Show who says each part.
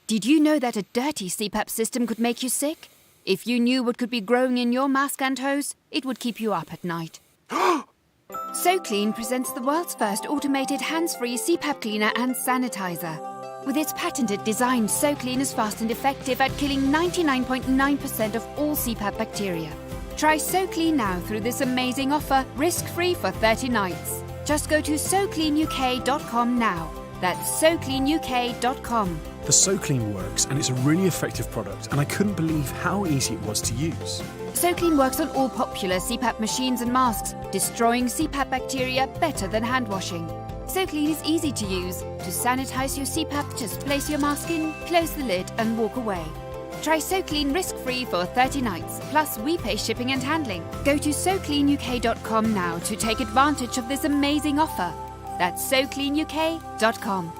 Speaker 1: Did you know that a dirty CPAP system could make you sick? If you knew what could be growing in your mask and hose, it would keep you up at night. SoClean presents the world's first automated hands-free CPAP cleaner and sanitizer. With its patented design, SoClean is fast and effective at killing 99.9% of all CPAP bacteria. Try SoClean now through this amazing offer, risk-free for 30 nights. Just go to SoCleanUK.com now. That's SoCleanUK.com.
Speaker 2: The SoClean works and it's a really effective product, and I couldn't believe how easy it was to use.
Speaker 1: SoClean works on all popular CPAP machines and masks, destroying CPAP bacteria better than hand washing. SoClean is easy to use. To sanitize your CPAP, just place your mask in, close the lid and walk away. Try SoClean risk-free for 30 nights, plus we pay shipping and handling. Go to SoCleanUK.com now to take advantage of this amazing offer. That's SoCleanUK.com.